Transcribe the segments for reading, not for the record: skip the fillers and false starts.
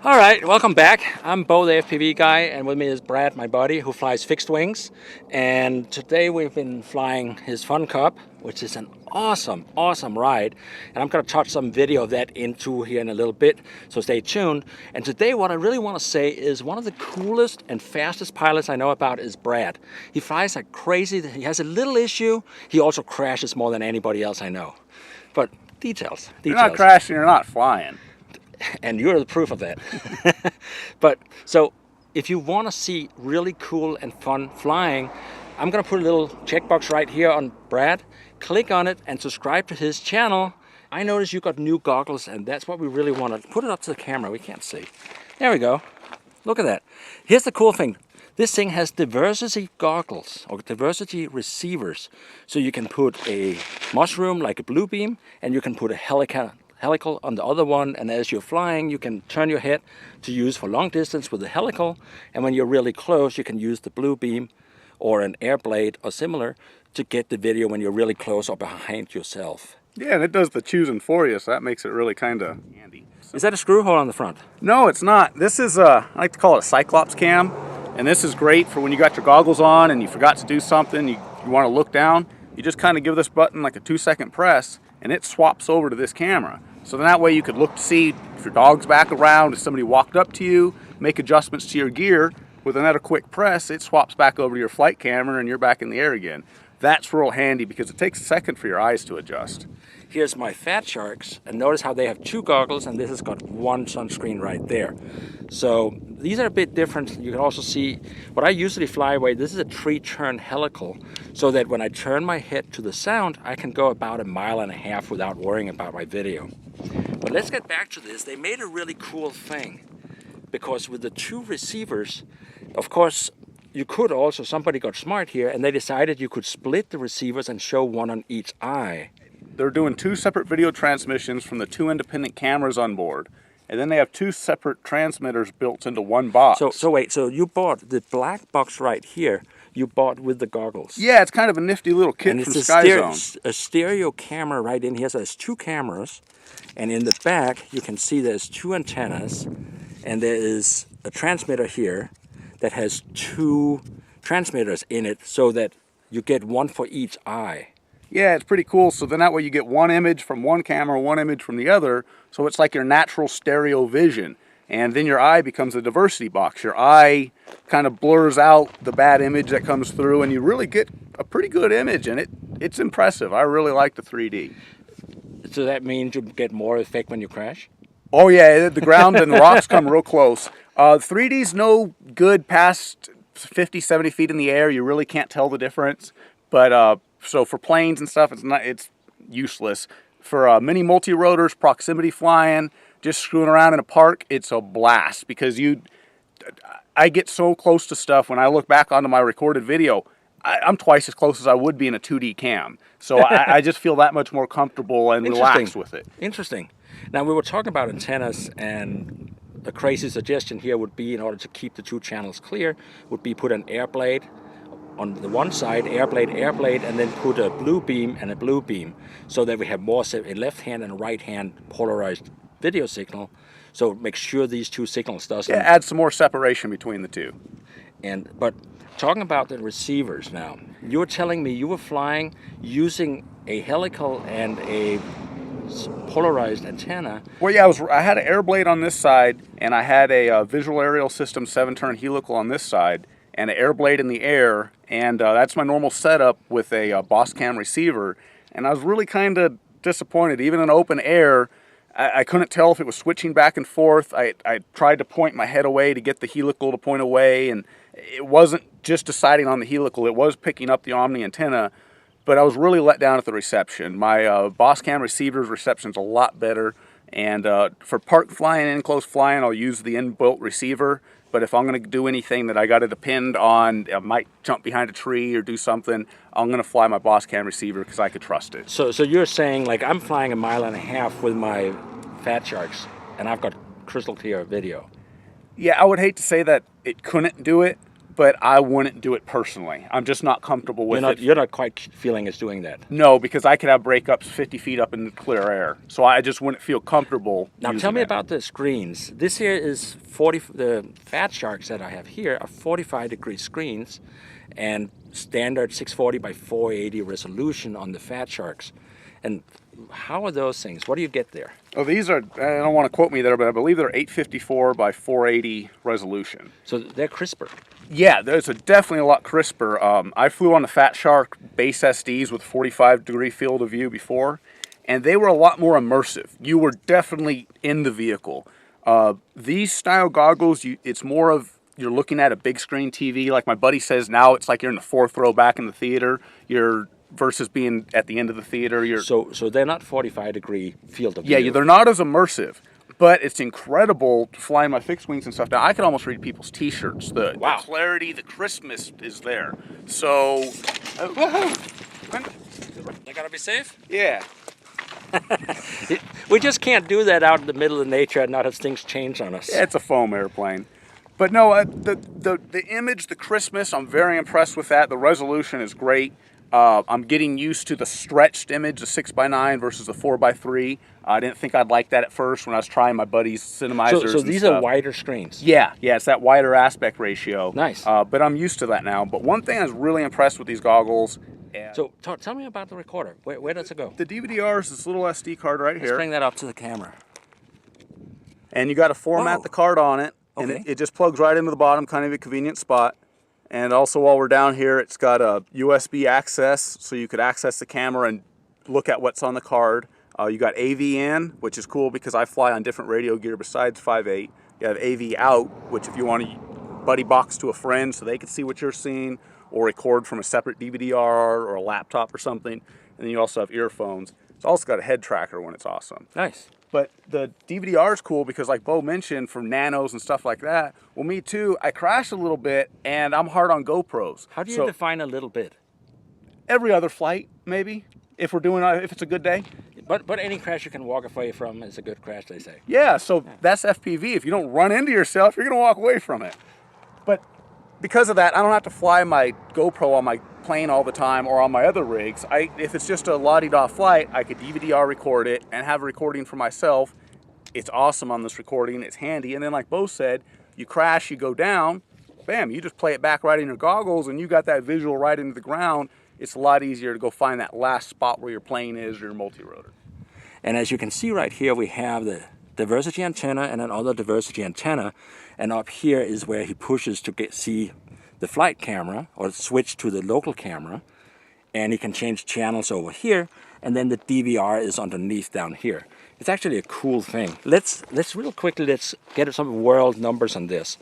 All right, welcome back. I'm Bo, the FPV guy, and with me is Brad, my buddy, who flies fixed wings. And today we've been flying his Fun Cup, which is an awesome ride. And I'm going to touch some video of that into here in a little bit, so stay tuned. And today what I really want to say is one of the coolest and fastest pilots I know about is Brad. He flies like crazy. He has a little issue. He also crashes more than anybody else I know. But details. You're not crashing, you're not flying. And you're the proof of that. But so if you want to see really cool and fun flying, I'm going to put a little checkbox right here on Brad. Click on it and subscribe to his channel. I noticed you got new goggles, and that's what we really want to put it up to the camera. We can't see. There we go. Look at that. Here's the cool thing. This thing has diversity goggles or diversity receivers. So you can put a mushroom like a blue beam, and you can put a helical on the other one, and as you're flying you can turn your head to use for long distance with the helical, and when you're really close you can use the blue beam or an air blade or similar to get the video when you're really close or behind yourself. Yeah, and it does the choosing for you, so that makes it really kind of handy. Is that a screw hole on the front? No, it's not. This is I like to call it a Cyclops cam, and this is great for when you got your goggles on and you forgot to do something, you want to look down. You just kind of give this button like a 2-second press and it swaps over to this camera. So then that way you could look to see if your dog's back around, if somebody walked up to you, make adjustments to your gear. With another quick press, it swaps back over to your flight camera and you're back in the air again. That's real handy because it takes a second for your eyes to adjust. Here's my Fat Sharks, and notice how they have two goggles, and this has got one sunscreen right there. So these are a bit different. You can also see what I usually fly away. This is a 3-turn helical, so that when I turn my head to the sound, I can go about 1.5 miles without worrying about my video. But let's get back to this. They made a really cool thing, because with the 2 receivers, of course, you could also, somebody got smart here, and they decided you could split the receivers and show one on each eye. They're doing 2 separate video transmissions from the 2 independent cameras on board. And then they have 2 separate transmitters built into one box. So wait, so you bought the black box right here, you bought with the goggles. Yeah, it's kind of a nifty little kit and from it's SkyZone. A stereo camera right in here, so there's 2 cameras. And in the back, you can see there's 2 antennas. And there is a transmitter here that has 2 transmitters in it, so that you get one for each eye. Yeah, it's pretty cool. So then that way you get one image from one camera, one image from the other. So it's like your natural stereo vision. And then your eye becomes a diversity box. Your eye kind of blurs out the bad image that comes through, and you really get a pretty good image. And it's impressive. I really like the 3D. So that means you get more effect when you crash? Oh yeah, the ground and the rocks come real close. 3D's no good past 50, 70 feet in the air. You really can't tell the difference. But so for planes and stuff, it's useless. For mini multi-rotors, proximity flying, just screwing around in a park, it's a blast because I get so close to stuff. When I look back onto my recorded video, I'm twice as close as I would be in a 2D cam. So I just feel that much more comfortable and relaxed with it. Interesting. Now we were talking about antennas, and the crazy suggestion here would be, in order to keep the 2 channels clear, would be put an air blade on the one side, air blade, and then put a blue beam and a blue beam, so that we have more a left hand and a right hand polarized video signal. So make sure these 2 signals doesn't. Yeah, add some more separation between the 2. But talking about the receivers now, you were telling me you were flying using a helical and a polarized antenna. Well, yeah, I had an air blade on this side, and I had a Visual Aerial System 7-turn helical on this side, and an air blade in the air, and that's my normal setup with a Bosscam receiver. And I was really kind of disappointed. Even in open air, I couldn't tell if it was switching back and forth. I tried to point my head away to get the helical to point away, and it wasn't just deciding on the helical. It was picking up the Omni antenna, but I was really let down at the reception. My Bosscam receiver's reception's a lot better, and for park flying and close flying, I'll use the inbuilt receiver. But if I'm going to do anything that I got to depend on, I might jump behind a tree or do something, I'm going to fly my Bosscam receiver because I could trust it. So you're saying, like, I'm flying 1.5 miles with my Fat Sharks, and I've got crystal clear video. Yeah, I would hate to say that it couldn't do it, but I wouldn't do it personally. I'm just not comfortable with it. You're not quite feeling it's doing that. No, because I could have breakups 50 feet up in the clear air. So I just wouldn't feel comfortable. Now tell me about the screens. This here is 40, the Fat Sharks that I have here are 45-degree screens and standard 640 by 480 resolution on the Fat Sharks. And how are those things? What do you get there? Oh, these are, I don't want to quote me there, but I believe they're 854 by 480 resolution. So they're crisper. Yeah, there's definitely a lot crisper. I flew on the Fat Shark base SDs with 45-degree field of view before, and they were a lot more immersive. You were definitely in the vehicle. These style goggles, it's more of you're looking at a big screen TV. Like my buddy says now, it's like you're in the fourth row back in the theater. Versus being at the end of the theater. So they're not 45-degree field of view. Yeah, they're not as immersive. But it's incredible flying my fixed wings and stuff. Now, I can almost read people's T-shirts. The clarity, the crispness is there. So, They gotta be safe? Yeah. We just can't do that out in the middle of nature and not have things change on us. Yeah, it's a foam airplane. But no, the image, the crispness, I'm very impressed with that. The resolution is great. I'm getting used to the stretched image, the 6x9 versus the 4x3. I didn't think I'd like that at first when I was trying my buddy's cinemizers. So these are wider screens. Yeah, it's that wider aspect ratio. Nice. But I'm used to that now. But one thing I was really impressed with these goggles. So tell me about the recorder. Where does it go? The DVD-R is this little SD card right here. Let's bring that up to the camera. And you got to format the card on it. Okay. And it just plugs right into the bottom, kind of a convenient spot. And also while we're down here, it's got a USB access, so you could access the camera and look at what's on the card. You got AV in, which is cool because I fly on different radio gear besides 5.8. You have AV out, which if you want to buddy box to a friend so they can see what you're seeing, or record from a separate DVD-R or a laptop or something. And then you also have earphones. It's also got a head tracker when it's awesome. Nice. But the DVD-R is cool because, like Bo mentioned, for nanos and stuff like that. Well, me too. I crashed a little bit, and I'm hard on GoPros. How do you define a little bit? Every other flight, maybe, if it's a good day. But any crash you can walk away from is a good crash, they say. Yeah, so that's FPV. If you don't run into yourself, you're going to walk away from it. But because of that, I don't have to fly my GoPro on my plane all the time or on my other rigs. If it's just a la-di-da flight, I could DVD-R record it and have a recording for myself. It's awesome on this recording. It's handy. And then like Bo said, you crash, you go down, bam, you just play it back right in your goggles and you got that visual right into the ground. It's a lot easier to go find that last spot where your plane is or your multi-rotor. And as you can see right here, we have the diversity antenna and another diversity antenna. And up here is where he pushes to see the flight camera or switch to the local camera. And he can change channels over here. And then the DVR is underneath down here. It's actually a cool thing. Let's real quickly, let's get some world numbers on this.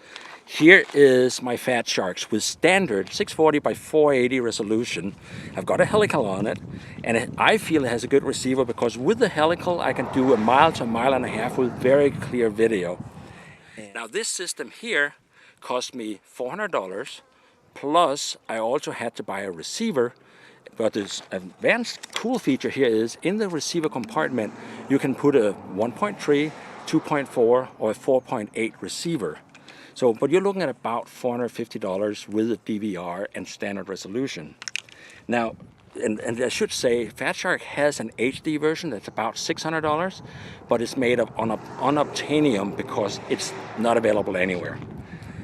Here is my Fat Sharks with standard 640 by 480 resolution. I've got a helical on it, and I feel it has a good receiver because with the helical I can do 1 mile to 1.5 miles with very clear video. Now this system here cost me $400, plus I also had to buy a receiver. But this advanced cool feature here is in the receiver compartment you can put a 1.3, 2.4 or a 4.8 receiver. So, but you're looking at about $450 with a DVR and standard resolution. Now, and I should say, Fat Shark has an HD version that's about $600, but it's made of unobtainium because it's not available anywhere,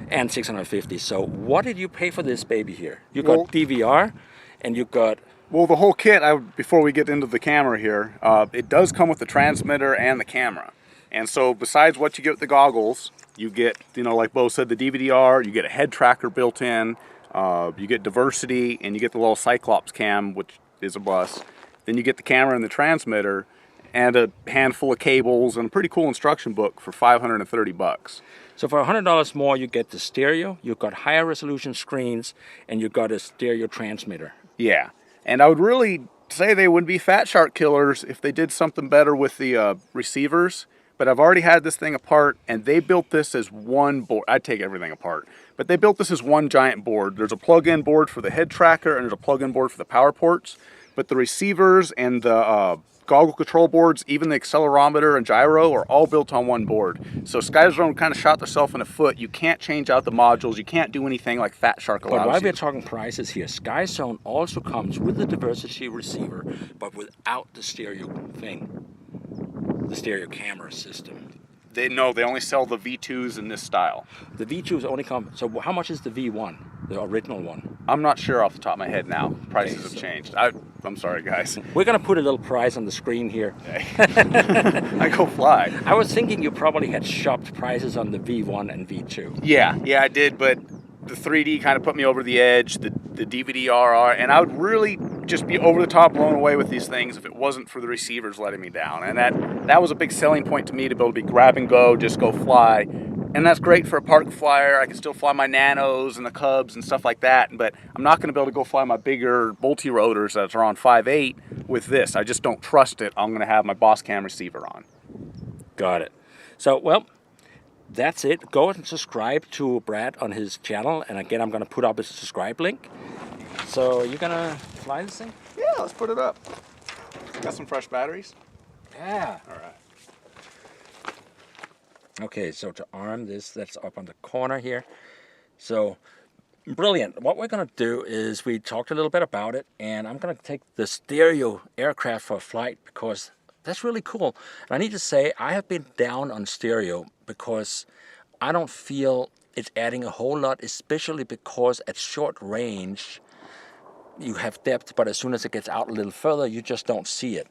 and $650. So, what did you pay for this baby here? You got DVR, and you got. Well, the whole kit. Before we get into the camera here, it does come with the transmitter and the camera. And so, besides what you get with the goggles, you get, like Bo said, the DVD-R, you get a head tracker built in, you get diversity, and you get the little Cyclops cam, which is a bus. Then you get the camera and the transmitter, and a handful of cables, and a pretty cool instruction book for $530. So for $100 more, you get the stereo, you've got higher resolution screens, and you've got a stereo transmitter. Yeah, and I would really say they would be Fat Shark killers if they did something better with the receivers. But I've already had this thing apart, and they built this as one board. I'd take everything apart. But they built this as one giant board. There's a plug-in board for the head tracker, and there's a plug-in board for the power ports. But the receivers and the goggle control boards, even the accelerometer and gyro are all built on one board. So SkyZone kind of shot themselves in the foot. You can't change out the modules. You can't do anything like Fat Shark allows you. But while we're talking prices here, SkyZone also comes with the diversity receiver, but without the stereo thing, the stereo camera system. They only sell the V2s in this style. The V2s only come, so how much is the V1, the original one? I'm not sure off the top of my head now. Prices have changed. I'm sorry, guys. We're going to put a little price on the screen here. I go fly. I was thinking you probably had shopped prices on the V1 and V2. Yeah, I did, but the 3D kind of put me over the edge, the DVD RR, and I would really just be over the top blown away with these things if it wasn't for the receivers letting me down. And that was a big selling point to me, to be able to be grab and go, just go fly. And that's great for a park flyer. I can still fly my Nanos and the Cubs and stuff like that, but I'm not going to be able to go fly my bigger multi-rotors that are on 5.8 with this. I just don't trust it. I'm going to have my Boss Cam receiver on. Got it. So, well, that's it. Go and subscribe to Brad on his channel. And again, I'm going to put up a subscribe link. So, you're going to fly this thing? Yeah, let's put it up. Got some fresh batteries? Yeah. All right. Okay, so to arm this, that's up on the corner here. So, brilliant. What we're going to do is, we talked a little bit about it, and I'm going to take the stereo aircraft for a flight because that's really cool. And I need to say, I have been down on stereo because I don't feel it's adding a whole lot, especially because at short range, you have depth, but as soon as it gets out a little further, you just don't see it.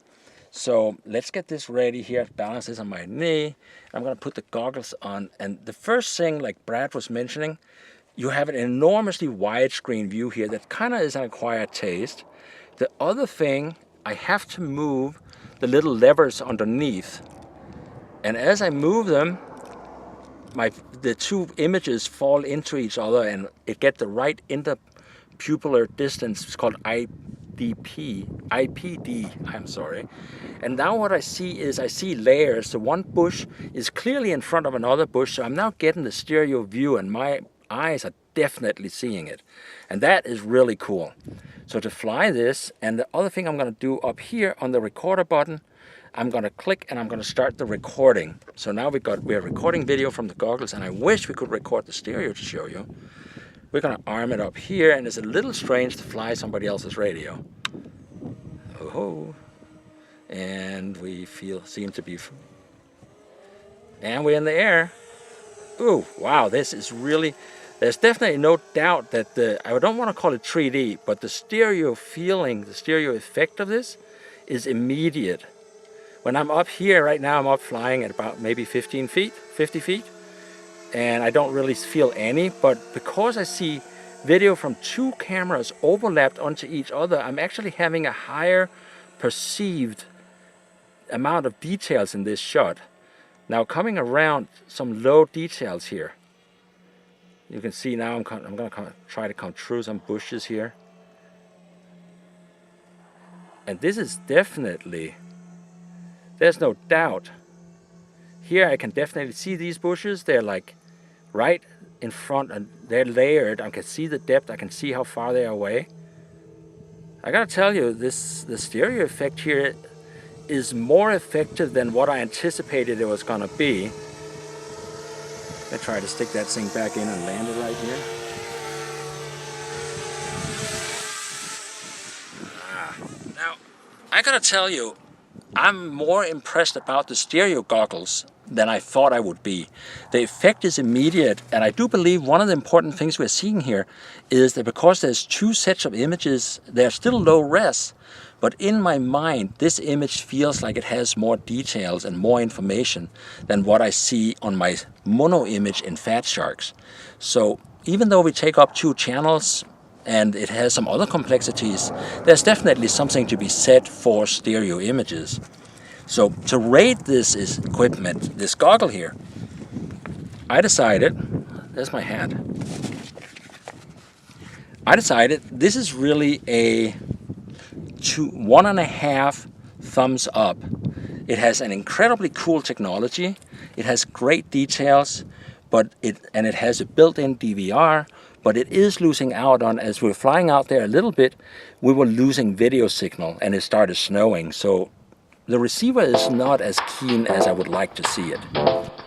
So let's get this ready here, balance this on my knee. I'm going to put the goggles on. And the first thing, like Brad was mentioning, you have an enormously widescreen view here that kind of is an acquired taste. The other thing, I have to move the little levers underneath. And as I move them, the two images fall into each other and it gets the right interpupillar distance. It's called IPD, I'm sorry. And now what I see layers. So one bush is clearly in front of another bush, so I'm now getting the stereo view and my eyes are definitely seeing it. And that is really cool. So to fly this, and the other thing I'm going to do up here on the recorder button, I'm going to click and I'm going to start the recording. So now we're recording video from the goggles, and I wish we could record the stereo to show you. We're going to arm it up here, and it's a little strange to fly somebody else's radio. Oh, and we seem to be, and we're in the air. Ooh, wow, this is really, there's definitely no doubt that I don't want to call it 3D, but the stereo feeling, the stereo effect of this is immediate. When I'm up here right now, I'm up flying at about maybe 15 feet, 50 feet. And I don't really feel any, but because I see video from two cameras overlapped onto each other, I'm actually having a higher perceived amount of details in this shot. Now coming around some low details here. You can see now I'm going to try to come through some bushes here. And this is definitely, there's no doubt. Here I can definitely see these bushes. They're like right in front and they're layered. I can see the depth. I can see how far they are away. I gotta tell you, the stereo effect here is more effective than what I anticipated it was gonna be. I try to stick that thing back in and land it right here. Now, I gotta tell you, I'm more impressed about the stereo goggles than I thought I would be. The effect is immediate, and I do believe one of the important things we're seeing here is that because there's two sets of images, they're still low res, but in my mind, this image feels like it has more details and more information than what I see on my mono image in Fat Sharks. So even though we take up two channels, and it has some other complexities, there's definitely something to be said for stereo images. So to rate this equipment, this goggle here, I decided, there's my hat. I decided this is really a 1.5 thumbs up. It has an incredibly cool technology. It has great details, but it has a built-in DVR. But it is losing out on, as we're flying out there a little bit, we were losing video signal and it started snowing. So the receiver is not as keen as I would like to see it.